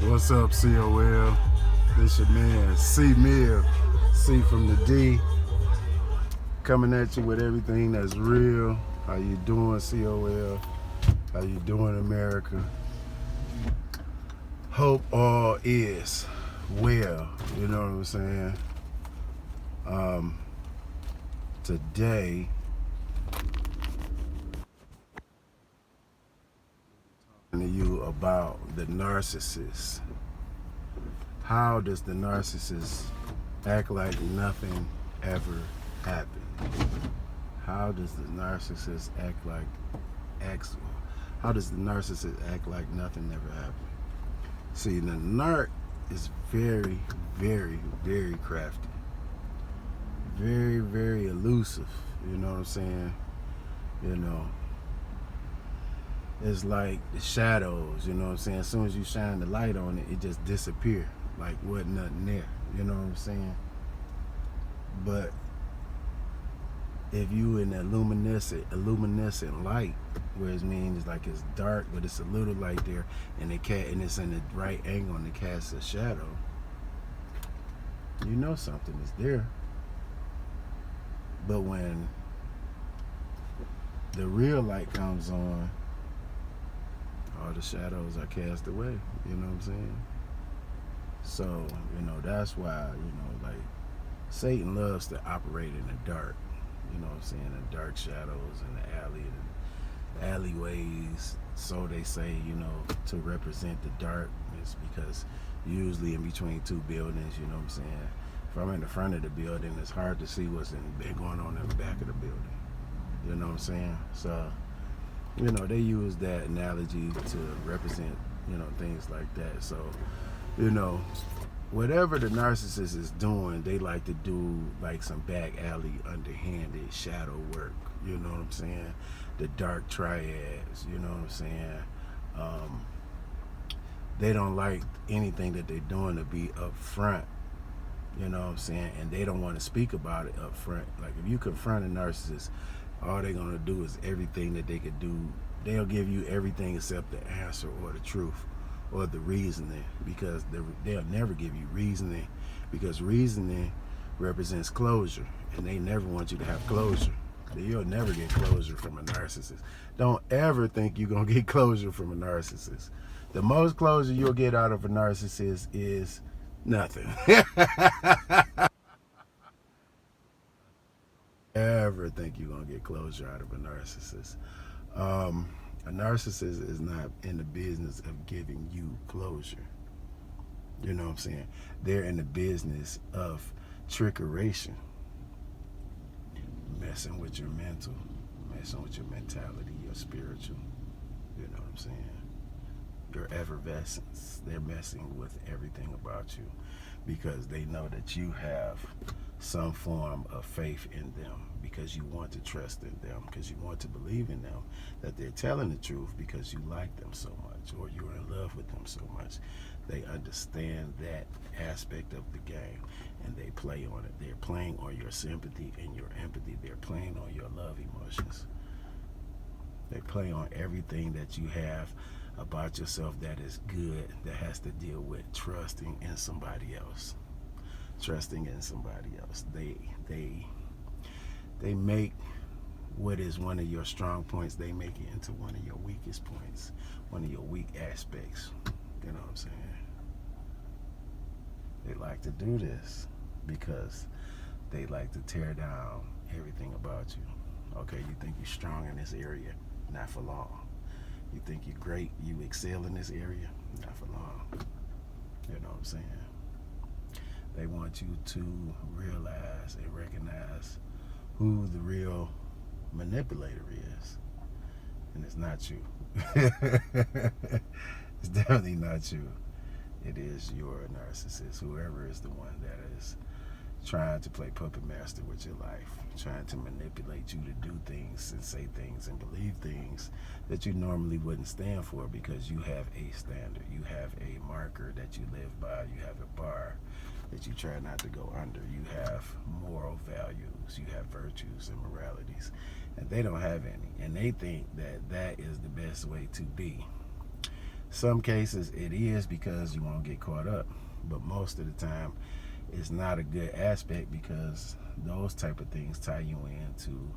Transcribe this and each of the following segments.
What's up, COL? This your man, C Mill, C from the D, coming at you with everything that's real. How you doing, COL? How you doing, America? Hope all is well. You know what I'm saying? Today, I'm talking to you about the narcissist. How does the narcissist act like nothing ever happened? How does the narcissist act like nothing ever happened? See, the narc is very, very, very crafty. Very, very elusive. You know what I'm saying? You know, it's like the shadows, you know what I'm saying? As soon as you shine the light on it, it just disappears. Like wasn't nothing there. You know what I'm saying? But if you in that luminescent light, where it means like it's dark, but it's a little light there, and it's in the right angle and it casts a shadow, you know something is there. But when the real light comes on, all the shadows are cast away. You know what I'm saying? So, you know, that's why, you know, like, Satan loves to operate in the dark. You know what I'm saying? The dark shadows and the alleyways. So they say, you know, to represent the darkness, because usually in between two buildings, you know what I'm saying? If I'm in the front of the building, it's hard to see what's going on in the back of the building. You know what I'm saying? So, you know, they use that analogy to represent, you know, things like that. So, you know, whatever the narcissist is doing, they like to do like some back alley, underhanded shadow work. You know what I'm saying? The dark triads. You know what I'm saying? They don't like anything that they're doing to be up front. You know what I'm saying? And they don't want to speak about it up front. Like if you confront a narcissist, all they're gonna do is everything that they could do. They'll give you everything except the answer or the truth or the reasoning, because they'll never give you reasoning, because reasoning represents closure, and they never want you to have closure. You'll never get closure from a narcissist. Don't ever think you're gonna get closure from a narcissist. The most closure you'll get out of a narcissist is nothing. Ever think you're gonna get closure out of a narcissist? A narcissist is not in the business of giving you closure. You know what I'm saying? They're in the business of trickeration, messing with your mental, messing with your mentality, your spiritual. You know what I'm saying? Your effervescence. They're messing with everything about you because they know that you have some form of faith in them, because you want to trust in them, because you want to believe in them, that they're telling the truth because you like them so much, or you're in love with them so much. They understand that aspect of the game, and they play on it. They're playing on your sympathy and your empathy. They're playing on your love emotions. They play on everything that you have about yourself that is good, that has to deal with trusting in somebody else. Trusting in somebody else. They make what is one of your strong points, they make it into one of your weakest points, one of your weak aspects. You know what I'm saying? They like to do this because they like to tear down everything about you. Okay, you think you're strong in this area? Not for long. You think you're great, you excel in this area? Not for long. You know what I'm saying? They want you to realize and recognize who the real manipulator is. And it's not you. It's definitely not you. It is your narcissist, whoever is the one that is trying to play puppet master with your life, trying to manipulate you to do things and say things and believe things that you normally wouldn't stand for, because you have a standard, you have a marker that you live by, you have a bar that you try not to go under, you have moral values, you have virtues and moralities, and they don't have any, and they think that that is the best way to be. Some cases it is because you won't get caught up, but most of the time it's not a good aspect, because those type of things tie you into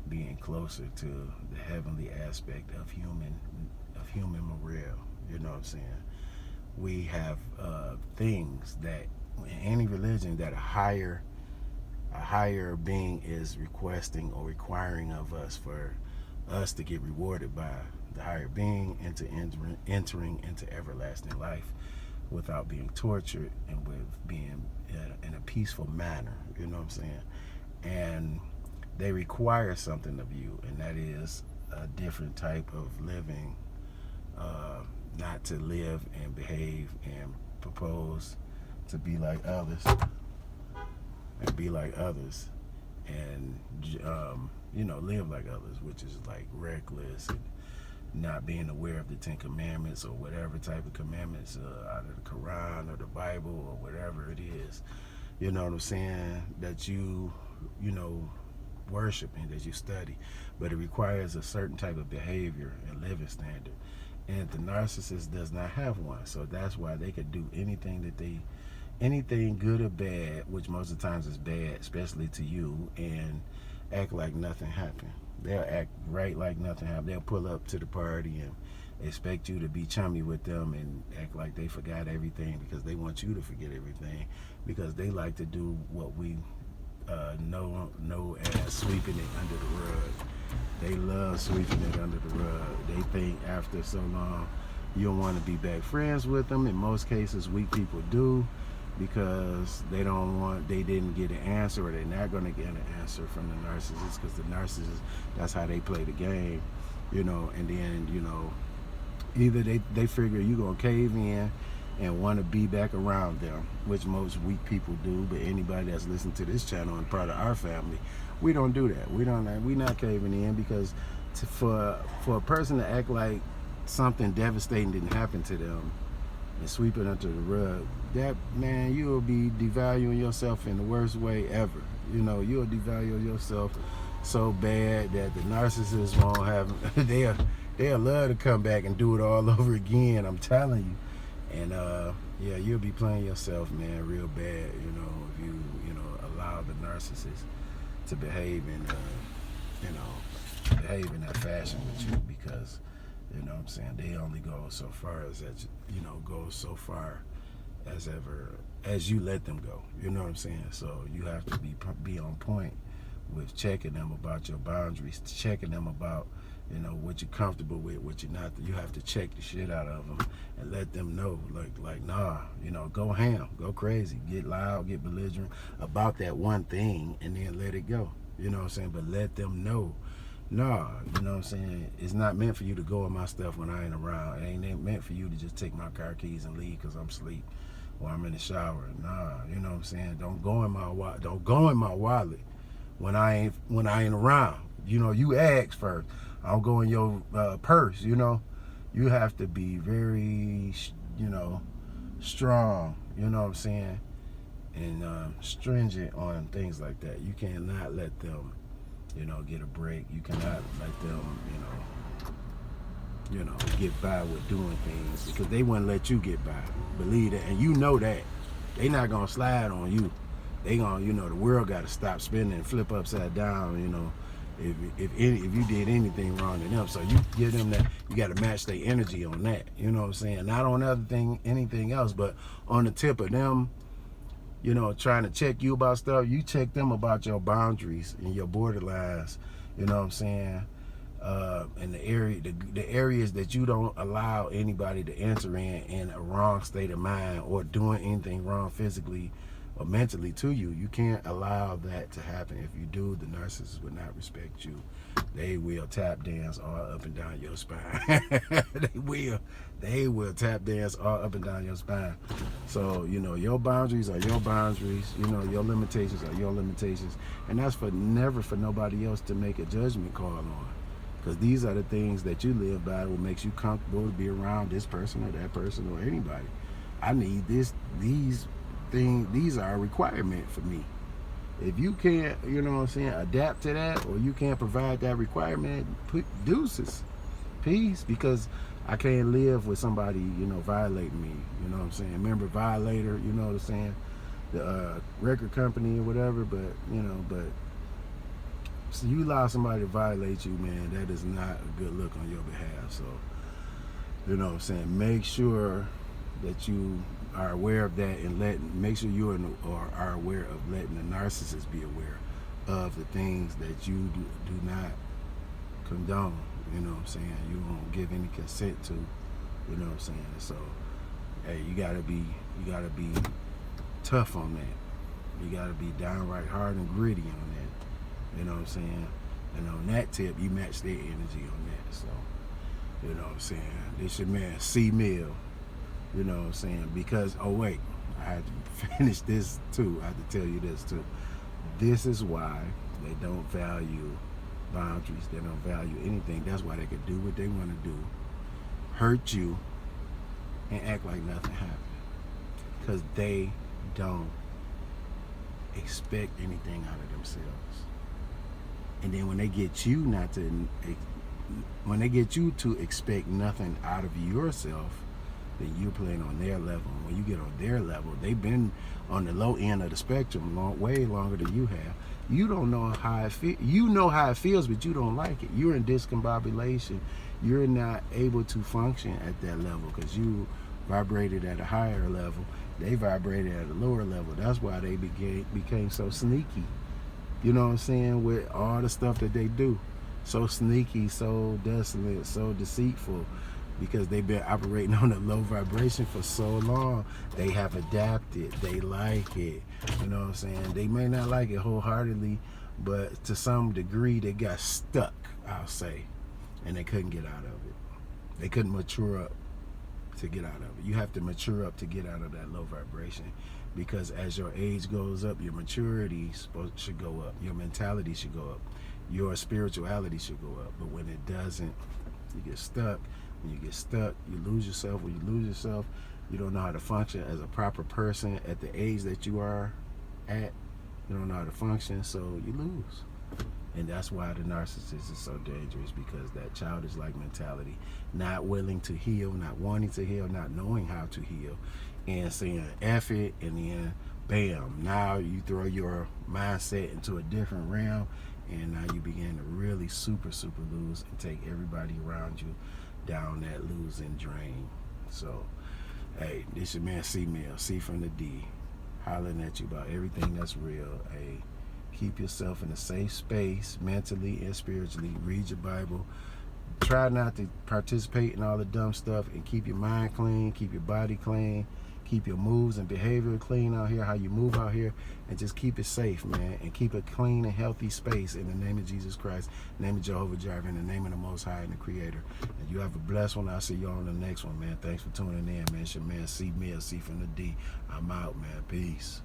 being closer to the heavenly aspect of human morale. You know what I'm saying? We have things that in any religion that a higher being is requesting or requiring of us, for us to get rewarded by the higher being into entering into everlasting life without being tortured, and with being in a peaceful manner. You know what I'm saying? And they require something of you, and that is a different type of living, not to live and behave and propose to be like others, and live like others, which is like reckless and not being aware of the 10 Commandments or whatever type of commandments out of the Quran or the Bible or whatever it is. You know what I'm saying? That you worship and that you study, but it requires a certain type of behavior and living standard. And the narcissist does not have one, so that's why they could do anything good or bad, which most of the times is bad, especially to you, and act like nothing happened. They'll act right like nothing happened. They'll pull up to the party and expect you to be chummy with them and act like they forgot everything, because they want you to forget everything, because they like to do what we know as sweeping it under the rug. They love sweeping it under the rug. They think after so long you don't want to be back friends with them. In most cases, weak people do, because they didn't get an answer, or they're not going to get an answer from the narcissist, because the narcissist, that's how they play the game, and then, either they figure you're going to cave in and want to be back around them, which most weak people do. But anybody that's listening to this channel and part of our family, we don't do that. We're not caving in, because for a person to act like something devastating didn't happen to them and sweep it under the rug, that, man, you'll be devaluing yourself in the worst way ever. You'll devalue yourself so bad that the narcissists won't have they'll love to come back and do it all over again, I'm telling you. And yeah, you'll be playing yourself, man, real bad, if you allow the narcissist to behave in that fashion with you, because what I'm saying, they only go so far as you let them go. You know what I'm saying? So you have to be on point with checking them about your boundaries, checking them about what you're comfortable with, what you're not. You have to check the shit out of them and let them know, like nah, go ham, go crazy, get loud, get belligerent about that one thing, and then let it go. You know what I'm saying? But let them know, nah, you know what I'm saying, it's not meant for you to go in my stuff when I ain't around. It ain't meant for you to just take my car keys and leave because I'm asleep or I'm in the shower. Nah, you know what I'm saying? Don't go in my wallet when I ain't around. You ask first. I don't go in your purse. You have to be very strong, you know what I'm saying, and stringent on things like that. You cannot let them get a break. You cannot let them get by with doing things, because they wouldn't let you get by. Believe that, and that. They not gonna slide on you. They gonna, the world gotta stop spinning and flip upside down, if you did anything wrong to them. So you give them that, you gotta match their energy on that. You know what I'm saying? Not on anything else, but on the tip of them, trying to check you about stuff, you check them about your boundaries and your borderlines, you know what I'm saying? And the areas that you don't allow anybody to enter in a wrong state of mind, or doing anything wrong physically or mentally to you. You can't allow that to happen. If you do, the narcissist will not respect you. They will tap dance all up and down your spine. They will tap dance all up and down your spine. So, your boundaries are your boundaries. Your limitations are your limitations. And that's never for nobody else to make a judgment call on. Because these are the things that you live by, what makes you comfortable to be around this person or that person or anybody. I need these are a requirement for me. If you can't, adapt to that, or you can't provide that requirement, deuces, peace, because I can't live with somebody, violating me. You know what I'm saying? Remember Violator, you know what I'm saying? The record company or whatever, but so you allow somebody to violate you, man, that is not a good look on your behalf. So, you know what I'm saying? Make sure that you are aware of that, and make sure you are aware of letting the narcissist be aware of the things that you do not condone. You know what I'm saying? You won't give any consent to. You know what I'm saying? So, hey, you gotta be tough on that. You gotta be downright hard and gritty on that. You know what I'm saying? And on that tip, you match their energy on that. So, you know what I'm saying? This your man C Mill. You know what I'm saying? Because, oh wait, I had to finish this too. I had to tell you this too. This is why they don't value boundaries. They don't value anything. That's why they can do what they want to do, hurt you, and act like nothing happened. Because they don't expect anything out of themselves. And then when they get you to expect nothing out of yourself, then you're playing on their level. When you get on their level, they've been on the low end of the spectrum way longer than you have. You don't know how it feels. You know how it feels, but you don't like it. You're in discombobulation. You're not able to function at that level because you vibrated at a higher level. They vibrated at a lower level. That's why they became so sneaky. You know what I'm saying? With all the stuff that they do. So sneaky, so desolate, so deceitful. Because they've been operating on a low vibration for so long. They have adapted. They like it. You know what I'm saying? They may not like it wholeheartedly, but to some degree they got stuck, I'll say. And they couldn't get out of it. They couldn't mature up to get out of it. You have to mature up to get out of that low vibration. Because as your age goes up, your maturity should go up. Your mentality should go up. Your spirituality should go up. But when it doesn't, you get stuck. When you get stuck, you lose yourself. When you lose yourself, you don't know how to function as a proper person at the age that you are at. You don't know how to function, so you lose. And that's why the narcissist is so dangerous, because that childish-like mentality, not willing to heal, not wanting to heal, not knowing how to heal, and saying F it, and then bam, now you throw your mindset into a different realm, and now you begin to really super lose and take everybody around you down that losing drain. So, hey, this your man C Mill, C from the D, hollering at you about everything that's real. Hey, keep yourself in a safe space, mentally and spiritually. Read your Bible. Try not to participate in all the dumb stuff, and keep your mind clean, keep your body clean, keep your moves and behavior clean out here, how you move out here, and just keep it safe, man, and keep a clean and healthy space in the name of Jesus Christ, in the name of Jehovah Jireh, in the name of the Most High and the Creator. And you have a blessed one. I'll see you on the next one, man. Thanks for tuning in, man. It's your man C Mill, C from the D. I'm out, man. Peace.